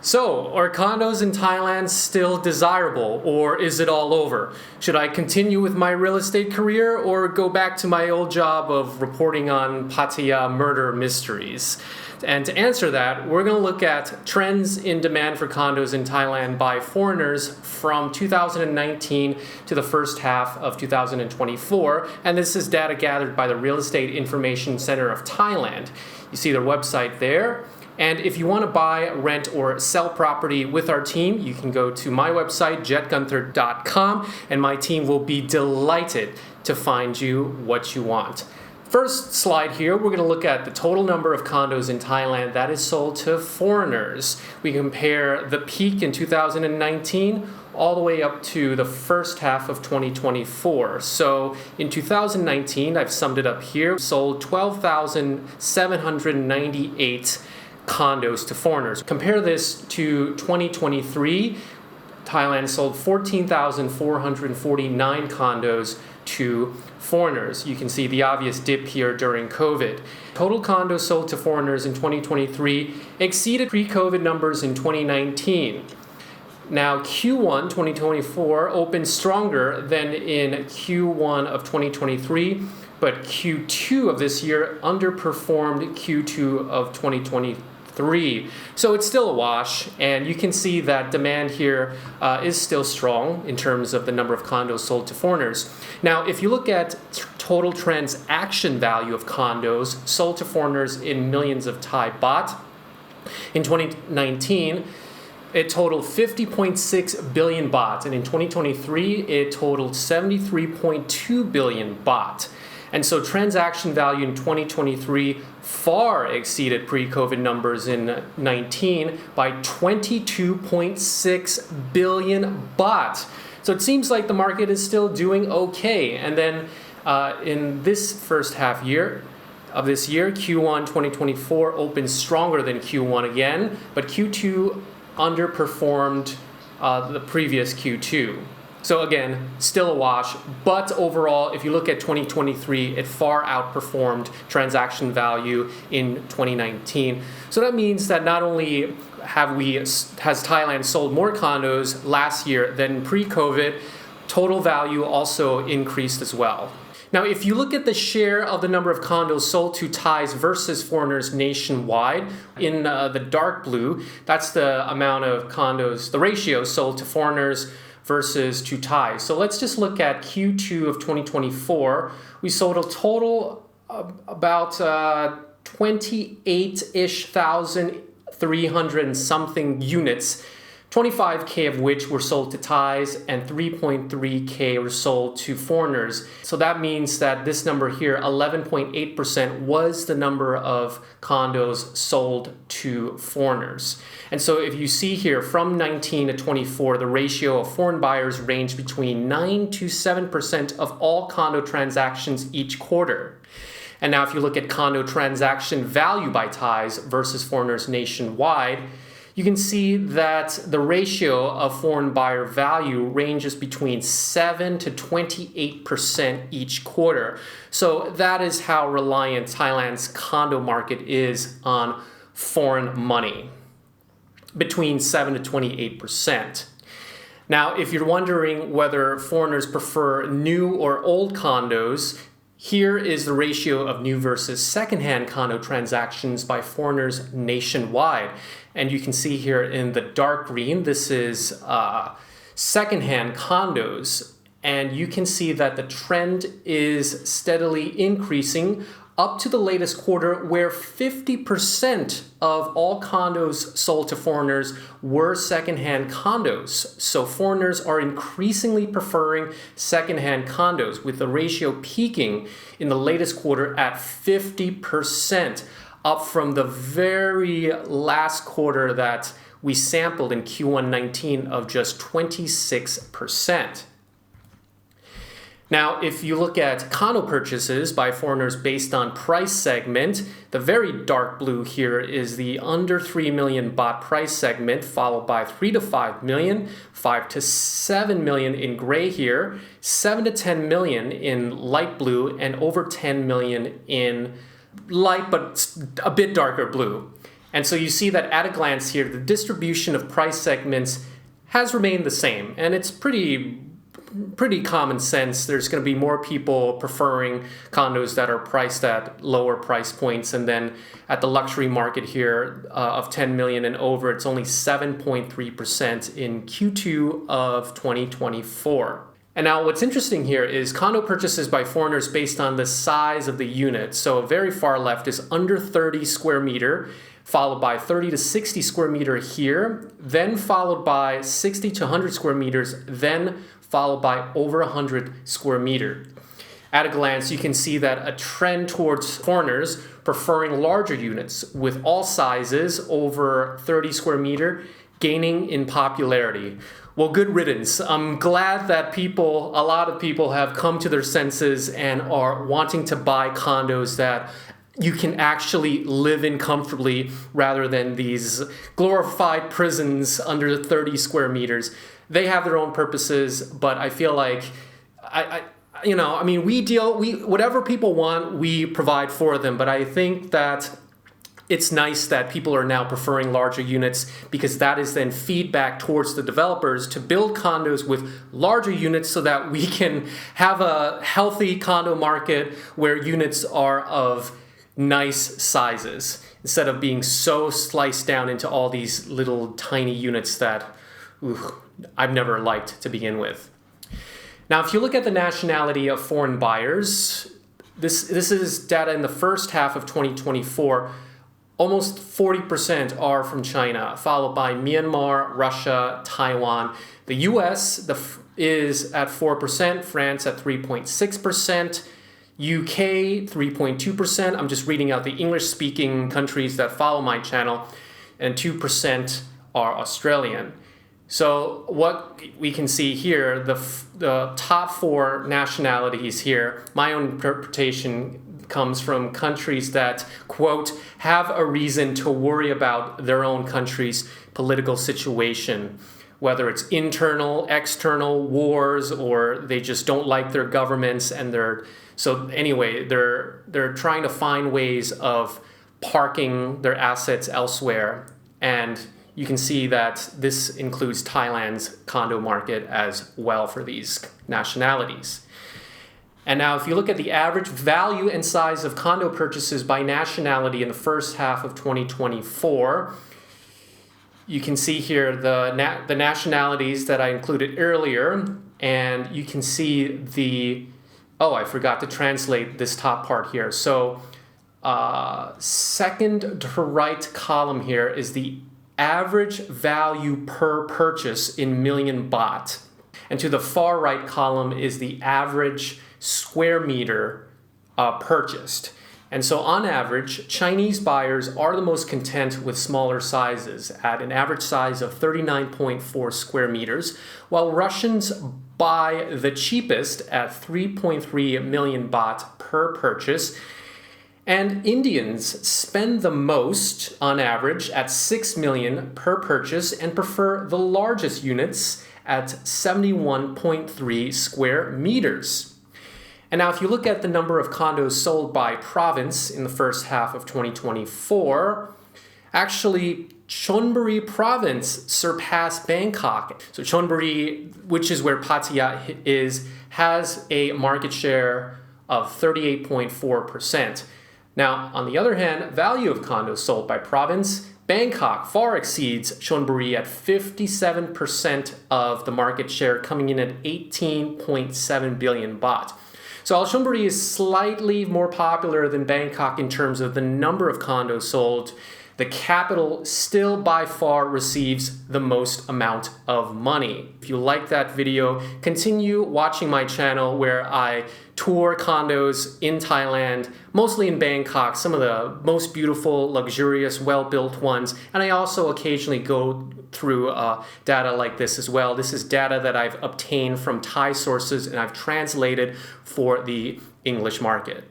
So, are condos in Thailand still desirable, or is it all over? Should I continue with my real estate career or go back to my old job of reporting on Pattaya murder mysteries? And to answer that, we're going to look at trends in demand for condos in Thailand by foreigners from 2019 to the first half of 2024. And this is data gathered by the Real Estate Information Center of Thailand. You see their website there. And if you want to buy, rent, or sell property with our team, you can go to my website, jetgunther.com, and my team will be delighted to find you what you want. First slide here, we're going to look at the total number of condos in Thailand that is sold to foreigners. We compare the peak in 2019 all the way up to the first half of 2024. So in 2019, I've summed it up here, sold 12,798 condos to foreigners. Compare this to 2023, Thailand sold 14,449 condos to foreigners. You can see the obvious dip here during COVID. Total condos sold to foreigners in 2023 exceeded pre-COVID numbers in 2019. Now, Q1 2024 opened stronger than in Q1 of 2023, but Q2 of this year underperformed Q2 of 2023. So it's still a wash, and you can see that demand here is still strong in terms of the number of condos sold to foreigners. Now, if you look at total transaction value of condos sold to foreigners in millions of Thai baht, in 2019, it totaled 50.6 billion baht, and in 2023, it totaled 73.2 billion baht. And so transaction value in 2023 far exceeded pre-COVID numbers in 19 by 22.6 billion baht. So it seems like the market is still doing okay. And then in this first half year of this year, Q1 2024 opened stronger than Q1 again, but Q2 underperformed the previous Q2. So again, still a wash, but overall, if you look at 2023, it far outperformed transaction value in 2019. So that means that not only has Thailand sold more condos last year than pre-COVID, total value also increased as well. Now, if you look at the share of the number of condos sold to Thais versus foreigners nationwide, in the dark blue, that's the amount of condos, the ratio sold to foreigners versus to Thais. So let's just look at Q2 of 2024. We sold a total of about 28-ish thousand 300 and something units, 25K of which were sold to Thais and 3.3K were sold to foreigners. So that means that this number here, 11.8%, was the number of condos sold to foreigners. And so if you see here, from 19 to 24, the ratio of foreign buyers ranged between 9 to 7% of all condo transactions each quarter. And now if you look at condo transaction value by Thais versus foreigners nationwide, you can see that the ratio of foreign buyer value ranges between 7 to 28% each quarter. So that is how reliant Thailand's condo market is on foreign money, between 7 to 28%. Now, if you're wondering whether foreigners prefer new or old condos, here is the ratio of new versus secondhand condo transactions by foreigners nationwide. And you can see here in the dark green, this is secondhand condos. And you can see that the trend is steadily increasing up to the latest quarter, where 50% of all condos sold to foreigners were secondhand condos. So foreigners are increasingly preferring secondhand condos, with the ratio peaking in the latest quarter at 50%, up from the very last quarter that we sampled in Q1 19 of just 26%. Now, if you look at condo purchases by foreigners based on price segment, the very dark blue here is the under 3 million baht price segment, followed by 3 to 5 million, 5 to 7 million in gray here, 7 to 10 million in light blue, and over 10 million in light but a bit darker blue. And so you see that at a glance here, the distribution of price segments has remained the same. And it's pretty common sense. There's going to be more people preferring condos that are priced at lower price points. And then at the luxury market here of 10 million and over, it's only 7.3% in Q2 of 2024. And now what's interesting here is condo purchases by foreigners based on the size of the unit. So very far left is under 30 square meter, followed by 30 to 60 square meter here, then followed by 60 to 100 square meters, then followed by over 100 square meter. At a glance, you can see that a trend towards foreigners preferring larger units with all sizes over 30 square meter gaining in popularity. Well, good riddance. I'm glad that a lot of people have come to their senses and are wanting to buy condos that you can actually live in comfortably rather than these glorified prisons under 30 square meters. They have their own purposes, but I feel like whatever people want, we provide for them. But I think that it's nice that people are now preferring larger units because that is then feedback towards the developers to build condos with larger units so that we can have a healthy condo market where units are of nice sizes instead of being so sliced down into all these little tiny units that I've never liked to begin with. Now, if you look at the nationality of foreign buyers, this is data in the first half of 2024. Almost 40% are from China, followed by Myanmar, Russia, Taiwan. The US is at 4%, France at 3.6%, UK 3.2%. I'm just reading out the English-speaking countries that follow my channel, and 2% are Australian. So what we can see here, the top 4 nationalities here, my own interpretation comes from countries that, quote, have a reason to worry about their own country's political situation, whether it's internal, external wars, or they just don't like their governments and they're trying to find ways of parking their assets elsewhere. And you can see that this includes Thailand's condo market as well for these nationalities. And now if you look at the average value and size of condo purchases by nationality in the first half of 2024, you can see here the nationalities that I included earlier, and you can see I forgot to translate this top part here. So second to right column here is the average value per purchase in million baht. And to the far right column is the average square meter purchased. And so on average, Chinese buyers are the most content with smaller sizes at an average size of 39.4 square meters, while Russians buy the cheapest at 3.3 million baht per purchase. And Indians spend the most on average at 6 million per purchase and prefer the largest units at 71.3 square meters. And now if you look at the number of condos sold by province in the first half of 2024, actually Chonburi province surpassed Bangkok. So Chonburi, which is where Pattaya is, has a market share of 38.4%. Now, on the other hand, value of condos sold by province, Bangkok far exceeds Chonburi at 57% of the market share, coming in at 18.7 billion baht. So Chonburi is slightly more popular than Bangkok in terms of the number of condos sold. The capital still by far receives the most amount of money. If you like that video, continue watching my channel where I tour condos in Thailand, mostly in Bangkok, some of the most beautiful, luxurious, well-built ones. And I also occasionally go through data like this as well. This is data that I've obtained from Thai sources and I've translated for the English market.